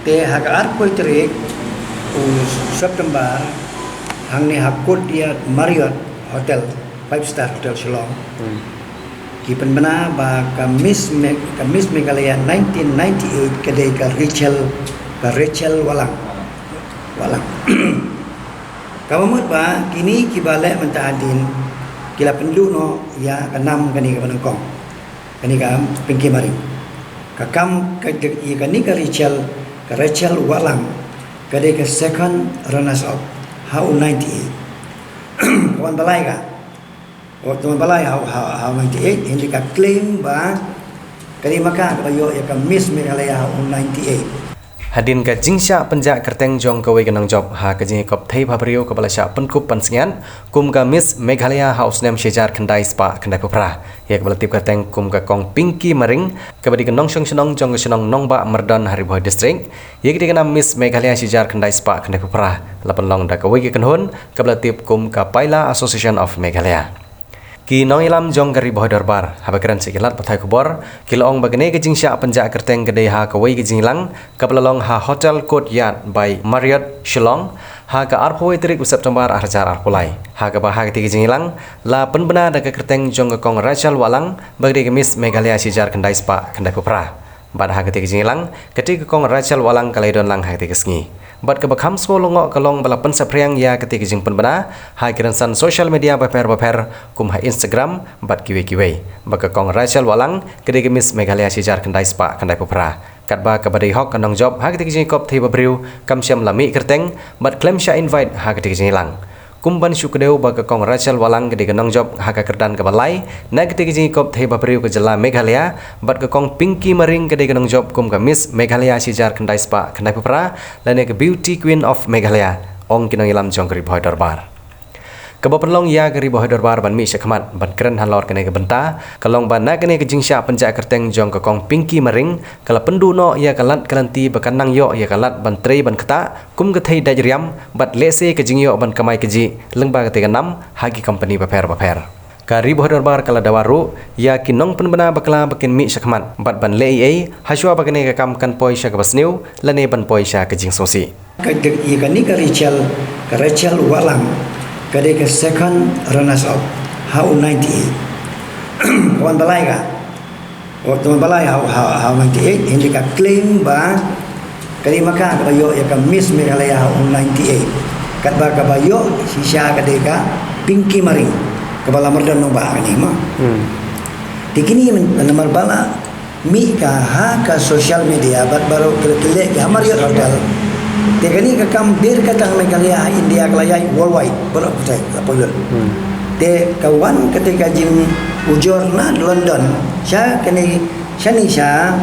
te hak poitrik September hang ni hakut dia Marriott Hotel 5-star Hotel Shillong. Ki penbena ba Miss Meghalaya 1998 kedai ka Rachel Walang. Kamamut ba kini ki balik mentadin kila pendu no ya kanam kani ka Penangkong. Kani ka Pinky Maring. Kakam ka kani ka Rachel Walang kadai ka second runners up HAU 98. Kawan balai ka tuan balai HAU 98 hindi ka claim ba kani maka kayo ya ka Miss Meghalaya HAU 98. Hadin ka jingsha penjak kerteng jong kawai kenang job ha ka jingi kop thei bhabrio ka balasha penkup pansngian kum ka Miss Meghalaya House nem shejar khandai spa khandai pupra ya ka balatip kerteng kum ka kong Pinky Maring ka badi kenong senong jong ka senong nongba Merdon Hariboi district ya ka dikena Miss Meghalaya shejar khandai spa khandai pupra lapan long da kawai ka kenhon ka balatip kum ka Paila Association of Meghalaya. Ki nong ilam jong gari boh darbar habakran sekilat pathai kubor kilong bagne ke jingsha penjak kerteng gede ha kawai ke jinglang kaplalong ha Hotel Courtyard by Marriott Shillong ha ka arpoi trik September arjar arpulai ha ka bahag ti ke jinglang la penbena da ke kerteng jong ke kong Rachel Walang bagde ke Miss Meghalaya sijar kendai spa kendai pupra bad ha ke ti ke jinglang ketika kong Rachel Walang kalaidon lang ha ti ke sngi bat ke bakham sko longok kalong balapan sapriang ya ketika jing penbena ha kiransan social media baper kum ha Instagram bat kiwe baka kong Rachel Walang ketika Miss Meghalaya sijar kendai spa kendai pupra katba ka badai hok kanong job ha ketika jing kop thei babriu kam syam lami kerteng bat claim sha invite ha ketika jing lang kumban syukdeu baka kong Rachel Walang ketika nong job ha ka kerdan ka balai na ketika jing kop thei babriu ke jela Meghalaya bat ka kong Pinky Maring ketika nong job kum ka Miss Meghalaya sijar kendai spa kendai pupra lane ke Beauty Queen of Meghalaya ong kinong ilam jong kri boy darbar kabapenlong ya kri boy darbar ban mi syakmat ban keren halor kene ke benta kalong ban na kene ke jingsha penjak kerteng jong ka kong Pinky Maring kala pendu no ya kalat kalanti bakanang yo ya kalat ban trei ban kata kum ke thei dajriam bat lese ke jingyo ban kamai keji lengba ke 6 hagi company baper kari boh darbar kala dawaru ya kinong penbena bakla bakin mi syakmat bat ban lei haswa bakane ka kam kan poi syak basniu lane ban poi syak ke jing sosi ka kani ka Rachel Walang kadai ke second runners up HAU 98. Kawan balai ka tuan balai HAU 98 hindi ka claim ba kani maka kayo ya ka Miss Meghalaya HAU 98 katba ka bayo sisya kadai ka Pinky Maring kepala Merdon nomba kani ma dikini nomor bala mi ka ha ka social media bat baru kelek ka Marriott Hotel tekani ka kam bir ka tang Meghalaya India kelaya worldwide bolak putai lapolun te kawan ketika jing ujur na London sya kani shani sya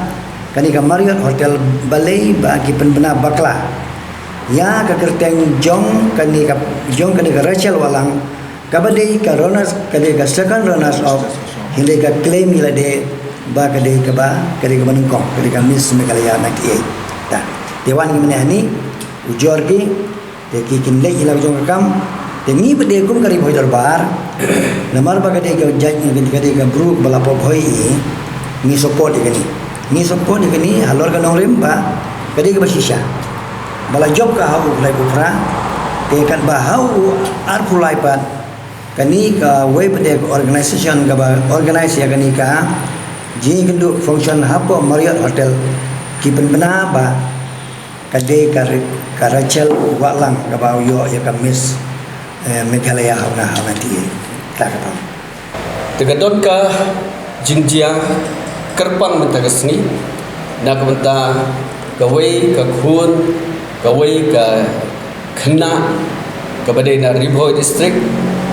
kani ka Marriott Hotel balai bagi penbena bakla ya ka kerteng jong kani ka Rachel Walang kabadai ka runners kani ka second runners of hindi ka claim ila de ba kani ka Penangkong kani ka Miss Meghalaya 98 ta dewan gimana ni ujor ki de ki kinle ila jong kam de ni bede kum kari boy darbar namar ba kade ka jaj ni kade ka bru bala pop hoi ni support de ni halor ka nong rim ba kade ka basisha bala job ka hau lai pufra te kan ba hau ar pulai pat kani ka way bede organization ka ba organize ya kani ka ji kendu function hapo Marriott Hotel ki penbena ba kadai ka Rachel Walang ka ba yo ya ka Miss Meghalaya HAU 98 ta ka pam tegadon ka jingjiang kerpang benta ka sni na ka benta kawai ka khun kawai ka khna ka badai na Ribhoi district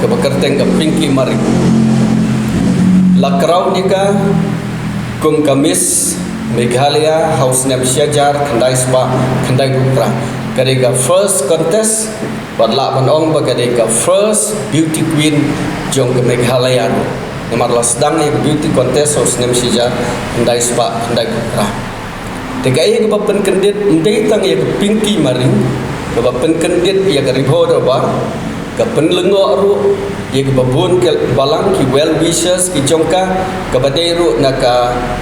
ka bakarteng ka Pinky Maring lakrau ni ka kum ka Miss Meghalaya House nem syajar kendai spa kendai pupra kadai first contest badla banong kadai first beauty queen jong ke Meghalaya nomor sedang ya beauty contest House nem syajar kendai spa kendai pupra tegai ke bapen kendit ndai tang ya Pinky Maring ke bapen kendit ya ke Ribhoi darbar ke penlengok ru ye ke babun ke balang ki well wishes ki jongka ke badai ru nak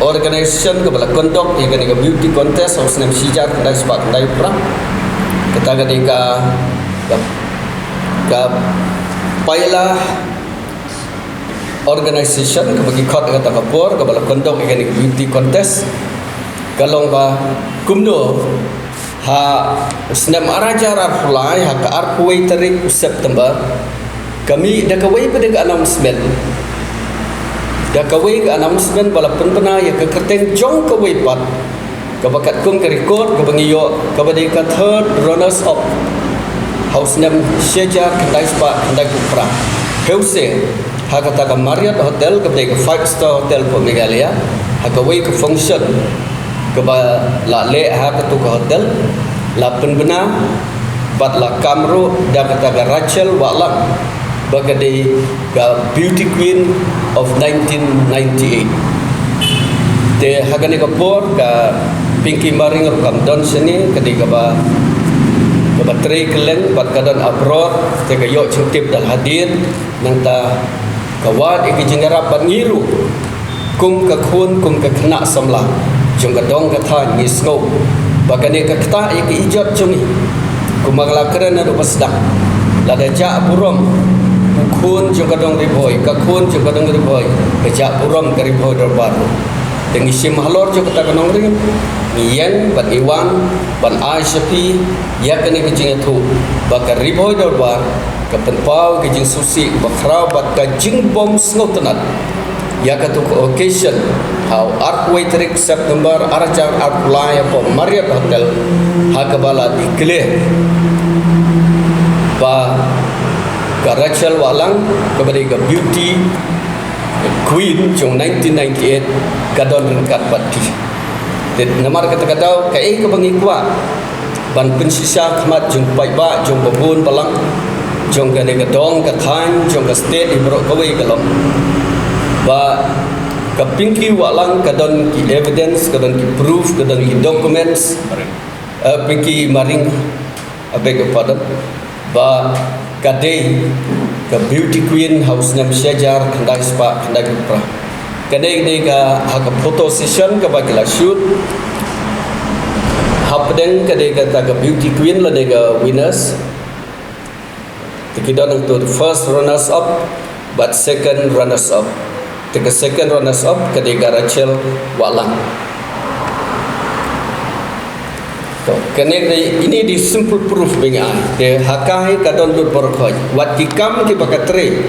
organization ke bala conduct ye ke beauty contest haus nem sijar kedai sebab kedai perang kita ke pailah organisation ke bagi khot kata kapur ke bala conduct ye ke beauty contest kalong ba kumno ha senam araja rapulai ha ka arkuai tarik September kami dah kawai pada ke announcement bala penpena ya ke kerteng jong kawai pat ke bakat kum ke record ke bangiyo ke badai ka third runners up house nam Syajar Kendai Spa Kendai Kupra heuse ha kata ka Marriott Hotel ke badai ke 5-star hotel for Meghalaya ha kawai ke function ke la le ha ke tu ke hotel la penbena bat la kamro da kata ke Rachel Walang bagadai ke beauty queen of 1998 de hagani ke por ke Pinky Maring rukam don sini ke ke ba trei keleng bat kadan abroad te ke yok cutip dal hadir nang ta kawat iki jingarap bat ngiru kum ke khun kum ke kena samla jong ka dong ka tha ni snow bagane ka kta iki ijot chumi kumagla kerana do pasdak la da ja burom khun jong ka dong riboy ka khun jong ka dong riboy ka ja burom ka riboy dor baru dengi sim halor jong ka nong rim yen bat iwan ban aishapi ya kene ke jing thu ba ka riboy dor bar ka penpau ke jing susi ba khrau bat ka jing bom snow tanat ya katu occasion how arkway tarik September arajar arkulai apa Marriott Hotel hakabala declare ba ka Rachel Walang kepada ke beauty queen jong 1998 kadon ringkat pati dan namar kata-kata ke bangi kuat ban pensisa khmat jong pai ba jong babun balang jong ka ne dong ka than jong ka state ibro kawai kalom ba ka Pinky Walang kadon ki evidence kadon ki proof kadon ki documents Pinky Maring abeg pardon ba kadai ka beauty queen house nam Syajar Kendai Spa Kendai Kupra kadai ni ka ha ka photo session ka bagila shoot hapdeng kadai ka beauty queen la de ka winners tikidon to the first runners up but second runners up the second runners up ketika Rachel Walang. So, kerana ini di simple proof bengai. De hakai kadon dur berkhoi. Wat dikam ki bakatre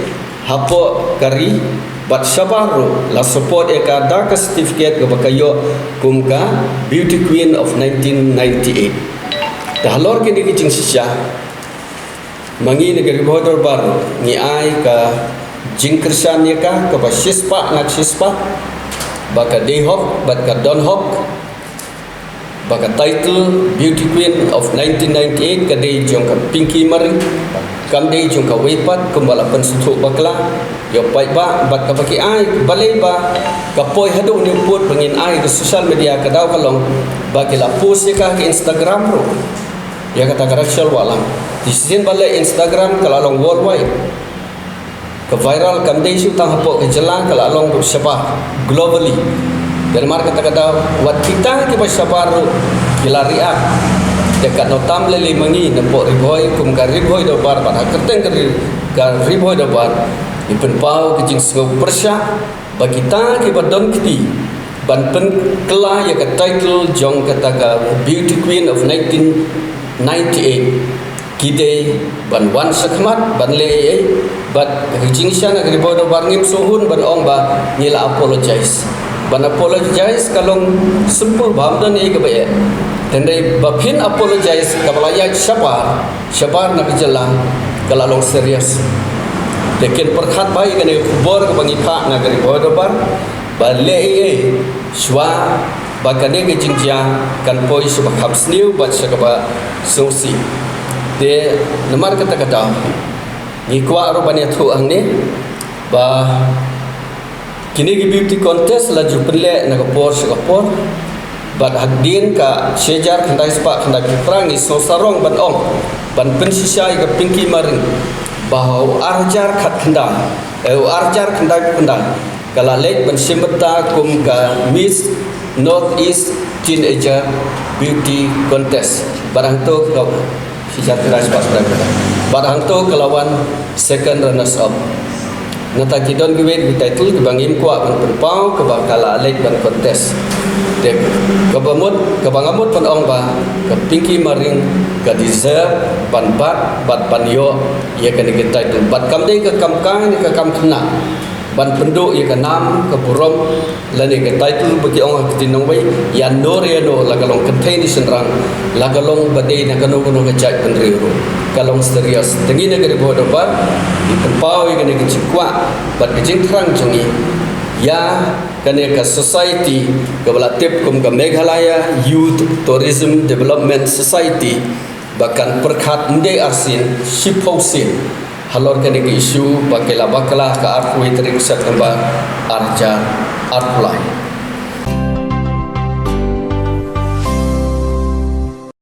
hapo kari bat sabaru la support ekada ka certificate ke bakayo kumka beauty queen of 1998. Dah lor kini ki jing sisya mangi negeri bodor baru ni ai ka jingkersan ya ka ba sispa nak sispa baka dehok baka donhok baka title beauty queen of 1998 ka dei jong ka Pinky Maring kam dei jong ka wepat kumbala pensutuk bakla yo pai ba bat ka baki ai balai ba ka poi hadu ni put bangin ai ke social media ka daw kalong bagi la post ya ka ke Instagram ro ya kata Rachel Walang di sini balai Instagram kalalong worldwide ke viral kam dei su tang hapok ke jelang kala long syabah globally dan mar kata-kata wat kita ke basyabar gila riak dekat notam lele mangi nepok riboy kum ka riboy do bar pada keteng ka riboy do bar ipen pau ke jing sego persya bagi ta ke badon kiti ban pen kela ya ka title jong kata ka beauty queen of 1998 kide ban wan sakmat ban le bat jing sya na riboy do bar ngim suhun ban ong ba ngila apologize ban apologize kalong simple bhamdan e ke bae tendai bapin apologize kabalaya syabar na bijalang kalalong serius lekin perkhat bai kene kubor ke bangi kha na gari bodobar bale e shwa bakane ke jingjia kan poi subak habsniu bat sakaba sosi de namar kata-kata ni kwa ro bani thu angne ba kini ki beauty contest la jupenle na kapor sakapor bat hadin ka Syajar Kendai Spa Kendai Kupra ni sosarong ban ong ban pensisai ka Pinky Maring bahwa arjar kat kendai arjar kendai kalau lek bersimeta kum ka Miss Northeast Teenager Beauty Contest barang tu kau sejak keras barang tu kelawan second runners up nata kidon giwe title ke bangim kuat ban perpau ke bakala lek ban contest dek ke bangamut pan ong ba ke pinky maring ke deserve ban bat panyo ia kan ke title bat kam dei ke kam kang ke kam kena ban penduk ia ke nam ke burom lani ke title bagi ong ke tinong wei ya no lagalong contain senrang lagalong badai na kanu ke jaj penriu kalong serius tengi negeri bodoh bat di perpau ia ke cikwa bat kejing terang jungi ya kene ke society ke belatip kum ke Meghalaya Youth Tourism Development Society bahkan perkhat mde arsin shiphosin halor kene ke isu bakala ke arpui terik sat kembar arja arpulai